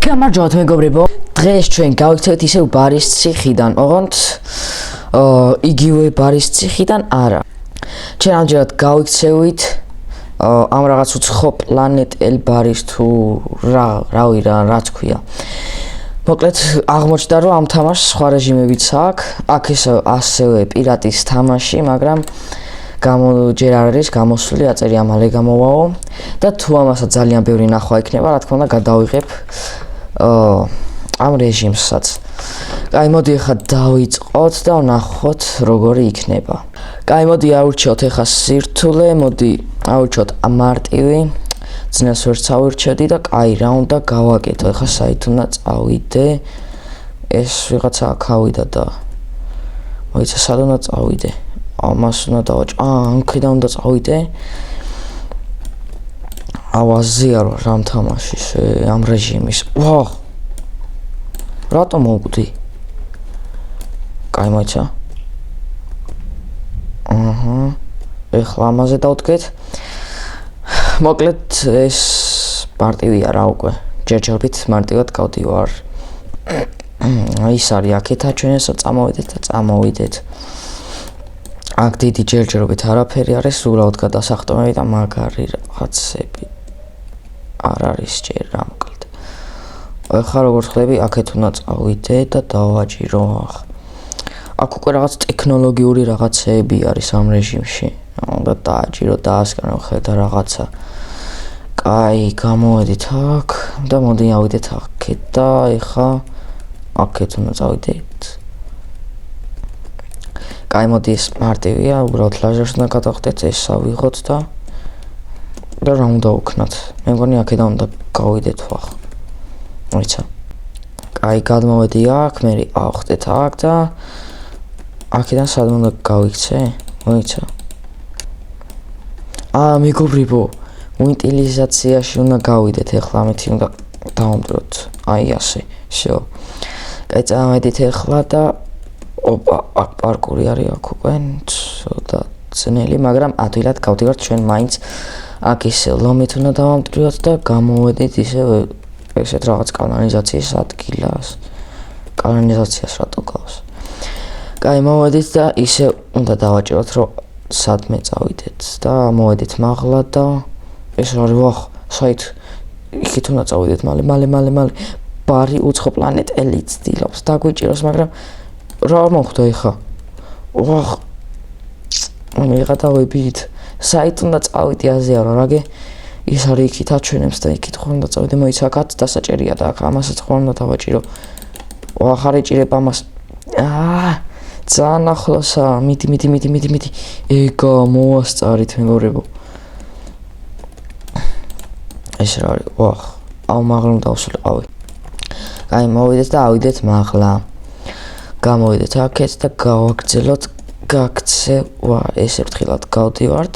გამარჯობათ მეგობრებო. დღეს ჩვენ გავიქცევთ ისევ ბარის ციხიდან, ოღონდ იგივე ბარის ციხიდან არა. ჩვენ ამჯერად გავიქცევით ამ რაღაც უცხო პლანეტ ელბარის თუ რავი რა, რაც ქვია. მოკლედ აღმოჩნდა რომ ამ თამაშს სხვა რეჟიმებიც აქვს. აქ ასევე პირატის თამაში, მაგრამ ჯერ არ არის გამოსული, აწერია მალე გამოვაო და თუ ამასაც ძალიან ბევრი ნახვა იქნება, რა თქმა უნდა გადავიღებ ამ რეჟიმსაც. Კაი, მოდი ახლა დავიწყოთ და ვნახოთ როგორი იქნება. Კაი, მოდი ავირჩიოთ ახლა სირთულე, მოდი ავირჩიოთ მარტივი. ძნელს ვერც ავირჩევდი და კაი, რა უნდა გავაკეთო? ახლა საით უნდა წავიდე? ეს ვიღაცა აქ ავიდა და მოიცა სად უნდა წავიდე? ამას უნდა დავაჭრო. ამქიდან უნდა წავიდე. ავაზიარო რამ თამაშის ამ რეჟიმის. ვა! რატომ მოვკვდი? კაი, მოიცა. ეხლა ამაზე დავდგეთ. მოკლედ ეს მარტივია რა უკვე. ჯერჯერობით მარტივად გავდივარ. ის არის აქეთა ჩვენ ესა წამოვიდეთ და წამოვიდეთ. აქ დიდი ჯერჯერობით არაფერი არის, უბრალოდ გადასახტომები და მაგარი რაღაცები არ არის ჯერ რა მოკლედ. ახლა როგორც ხვდები, აქეთ უნდა წავიდე და დავაჭირო. აქ უკვე რაღაც ტექნოლოგიური რაღაცეები არის ამ რეჟიმში. უნდა დააჭირო და ასკანო ხედა რაღაცა. კაი, გამოვედით აქ და მოდი ავიდეთ აქეთ და ეხა აქეთ უნდა წავიდეთ. კაი, მოდი ეს მარტივია, უბრალოდ ლაჟერს უნდა გადავხდეთ, ეს ავიღოთ და რა უნდა ვქნათ? მე მგონი აქედან უნდა გავიდეთ ვახ. მოიცა. კაი, გადმოვედი აქ, მე ავხდეთ აქ და აქედან სად უნდა გავიქცე? მოიცა. მეგობრებო, უინტილიზაციაში უნდა გავიდეთ, ახლა ამეთი უნდა დავამტვროთ. აი ასე. всё. კაი, წავედით ახლა და ოპა, აქ პარკური არის აქ უკვე, ცოტა ძნელი, მაგრამ ადვილად გავდივართ ჩვენ მაინც აქ ისე ლომით უნდა დავამტვრიოთ და გამოვედით ისე ესეთ რაღაც კანონიზაციის ადგილას. კანონიზაციას რატო გავს? კაი, მოვედით და ისე უნდა დავაჭიროთ, რომ სადმე წავიდეთ და მოვედით მაღლა და ეს არის ვახ, საით იქით უნდა წავიდეთ მალე. ბარი უცხო პლანეტ ელი ცდილობს დაგვიჭიროს, მაგრამ რა მოხდა ეხა? ვახ. მიღა დავებით. საით უნდა წავიდე აზიარო, რაგე? ის არის იქით აჩვენებს და იქით ხომ უნდა წავიდე, მოიცა აქაც დასაჭერია და აქ ამასაც ხომ უნდა დავაჭირო. ვახ, არ ეჭირებ ამას. ძალიან ახლოსაა, მიდი. ეგა მოვასწარით მეგობრებო. ეს რა არის? ვახ, მაღლა უნდა დავსულიყავი. კაი, მოვიდეთ და ავიდეთ მაღლა. გამოვიდეთ აქეთ და გავაგრძელოთ გაქცევა. ეს ერთხილად გავდივართ.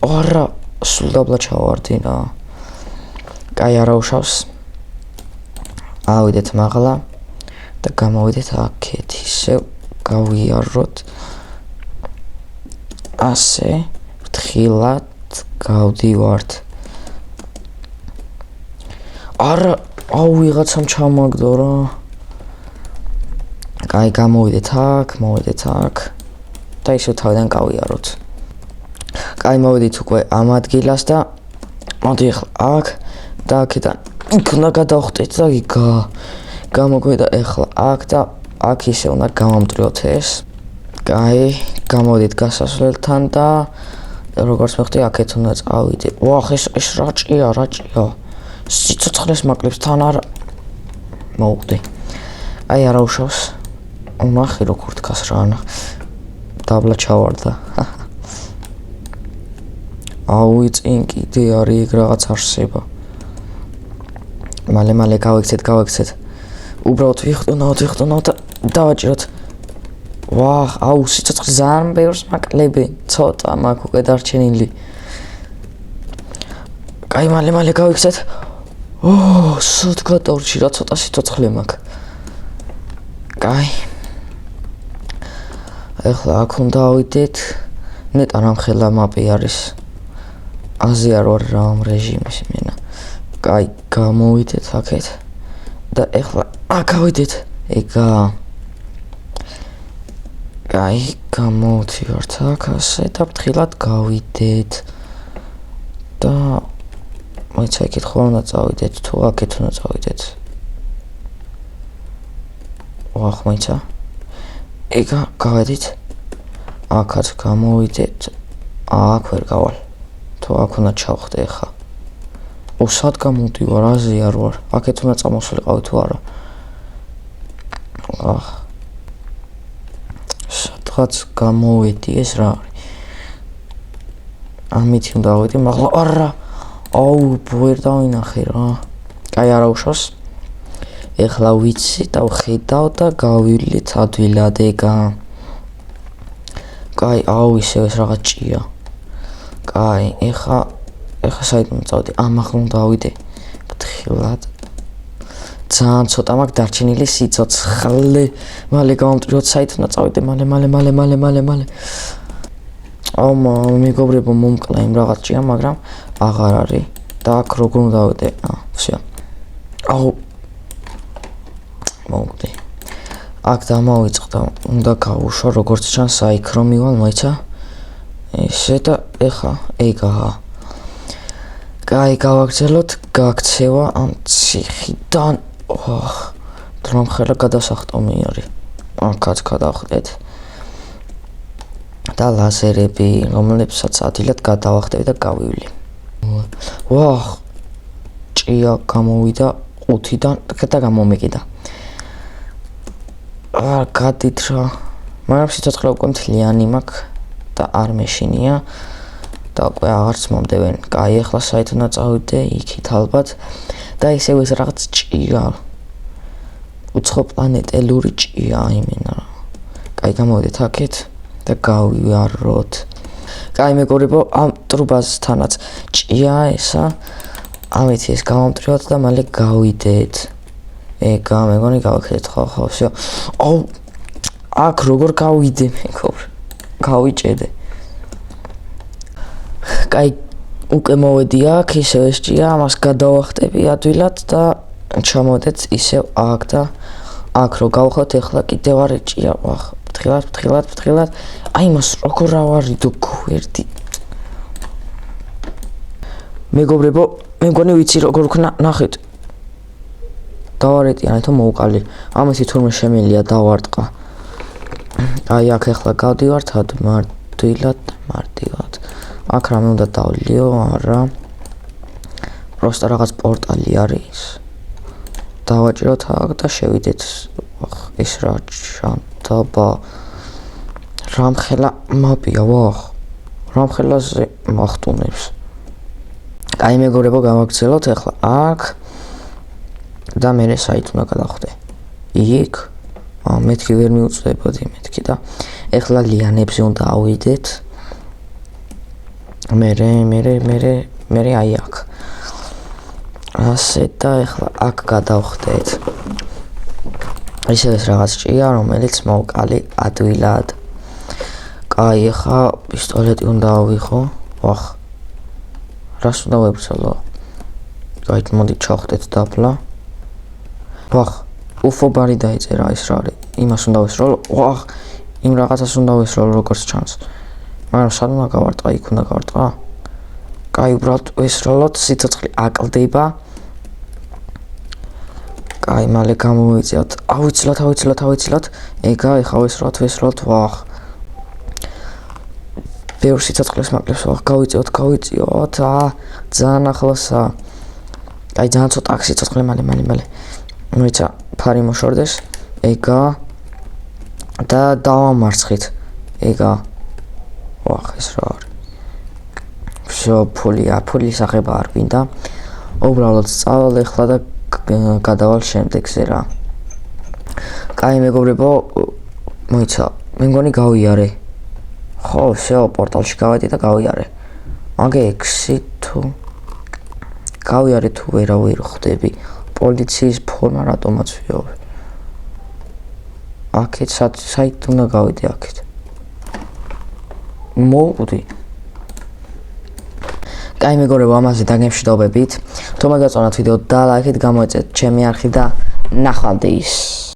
არა, სულ დაბლა ჩავარდინა. კაი, არა უშავს. ავიდეთ მაღლა და გამოვიდეთ აქეთ. ისე გავიაროთ. ასე ერთხილად გავდივართ. არა, ვიღაცამ ჩამაგდო რა. კაი, გამოვიდეთ აქ და ისე თავიდან გავიაროთ. კაი, მოვედით უკვე ამ ადგილას და მოდი ახლა აქ და აქედან იქ უნდა გადავხტეთ და გამოგვედა ახლა აქ და აქ ისე უნდა გავამტვრიოთ ეს. კაი, გამოვედით გასასვლელთან და როგორც მეხტი აქეთ უნდა წავიდე. ვახ, ეს რაჭია. სიცოცხლეს მაკლებს თან არ მოვკვდი. აი, არა უშავს. ნახე როგორ დგას რა, დაბლა ჩავარდა. წინ კიდე არის ეგ რაღაც არსება. მალე გავიქცეთ. უბრალოდ ვიხტუნავთ და დავაჭიროთ. ვახ, სიცოცხლე ძალიან ბევრს მაკლები. ცოტა მაქვს უკვე დარჩენილი. კაი, მალე გავიქცეთ. სად გადავრჩი რა, ცოტა სიცოცხლე მაქვს. კაი. ახლა აქ უნდა ავიდეთ. ნეტარ ამხელა მაპი არის. აზიარო რა ამ რეჟიმის მენა. კაი, გამოვიდეთ აქეთ. და ეხლა გავიდეთ ეგა აი გამოვთივართ აქ ასე და ფრთხილად გავიდეთ და მოიცა იქით ხო უნდა წავიდეთ თუ აქეთ უნდა წავიდეთ ვახ მოიცა ეგა გავედით აქაც გამოვიდეთ აქ ვერ გავალ თუ აქ უნდა ჩავხდე ხა სად გამოვდივარ აზე არ ვარ აქეთ უნდა წამოსულიყავი თუ არა სადღაც გამოვედი ეს რა არის ამით უნდა ავედი მაგრამ არა აუ ვერ დავინახე რა კაი არა უშავს ეხლა ვიცი და ვხედავ და გავივლით ადვილად ეგა კაი აუ ისე ეს რაღაც ჭია კაი ეხლა საით უნდა წავიდე ამაღლა უნდა ავიდე ფრთხილად ძალიან ცოტა მაქვს დარჩენილი სიცოცხლე მალე გავამტვრიოთ საით უნდა წავიდე მალე აუ მეგობრებო მომკლა იმ რაღაც ჭია მაგრამ აღარ არის და აქ როგორ უნდა ავიდე всё აუ მოვდი აქ დამავიწყდა უნდა გავუშვა როგორც ჩანს აიქ რომ მივალ მოიცა ესე და ეხა ეგაა კაი გავაგრძელოთ გაქცევა ამ ციხიდან დრომხელა გადასახტომი არის აქაც გადავხდეთ და ლაზერები რომლებსაც ადვილად გადავახტები და გავივლი ვახ ჭია გამოვიდა 5-დან და გამომეკიდა გადით რა მაგრამ სიცოცხლე უკვე მთლიანი მაქვს და არ მეშინია და უკვე აღარც მომდევენ კაი ახლა საით უნდა წავიდე იქით ალბათ და ისევ ეს რაღაც ჭია უცხო პლანეტელური ჭია იმენა კაი გამოვიდეთ აქეთ და გავიაროთ კაი მეგობრებო ამ ტრუბასთანაც ჭია ესა ამით ეს გავამტრივოთ და მალე გავიდეთ ეგა მეგონი გავაკეთეთ ხო всё აუ აქ როგორ გავიდე მეგობრებო გავიჭედე კაი უკვე მოვედი აქ ისევ ეს ჭია ამას გადავახტები ადვილად და ჩამოვედეთ ისევ აქ და აქ რო გავხოთ ეხლა კიდევ არის ჭია ვახ ფრთხილად აი მას როგორ ავარიდო გვერდი მეგობრებო მე მგონი ვიცი როგორ ვქნა ნახეთ დავარეტი ანუ მოვყალი ამისი თურმე შემილია დავარტყა აი აქ ეხლა გავდივართ მარტივად აქ რამე უნდა დავლიო არა პროსტა რაღაც პორტალი არის დავაჭიროთ აქ და შევიდეთ ეს რა ჩანთაბა რამხელა მაპია ვახ რამხელაზე მახტუნებს კაი მეგობრებო გავაგრძელოთ ეხლა აქ და მე საით უნდა გადავხდე იქ მეთქი ვერ მიუწვდებოდი მეთქი და ეხლა ლიანებზე უნდა ავიდეთ მე აი აქ ასე და ეხლა აქ გადავხდეთ ისე ეს რაღაც ჭია რომელიც მოვკალი ადვილად კაი ეხლა პისტოლეტი უნდა ავიღო ვახ რას უნდა ვებრძოლო კაი მოდი ჩავხდეთ დაბლა ვახ უფო ბარი დაიწერა ეს რა არის იმას უნდა ვესროლო ვახ იმ რაღაცას უნდა ვესროლო როგორც ჩანს მაგრამ სად უნდა გავარტყა იქ უნდა გავარტყა კაი უბრალოდ ვესროლოთ სიცოცხლე აკლდება კაი მალე გამოვიწევთ ავიცილოთ ეგა ეხა ვესროლოთ ვახ ბევრ სიცოცხლეს მაკლებს ვახ გავიწევთ ძალიან ახლოსა აი ძალიან ცოტა აქ სიცოცხლე მალე მოიცა ფარი მოშორდეს ეგა და დავამარცხით ეგა ვახ ეს რა არის всё ფულის აღება არ გვინდა უბრალოდ წავალ ეხლა და გადავალ შემდეგზე რა კაი მეგობრებო მოიცა მე მგონი გავიარე ხო всё პორტალში გავედი და გავიარე მაგე 6 თუ გავიარე თუ ვერა ვერ ხვდები პოლიციის ფორმა რატომაც ვიოვე აქეთ საით უნდა გავიდე აქეთ მოვუდი კაი მეგობრებო ამაზე დაგემშვიდობებით თუ მოგეწონათ ვიდეო და ლაიქით გამოეწეთ ჩემი არხი და ნახვამდის.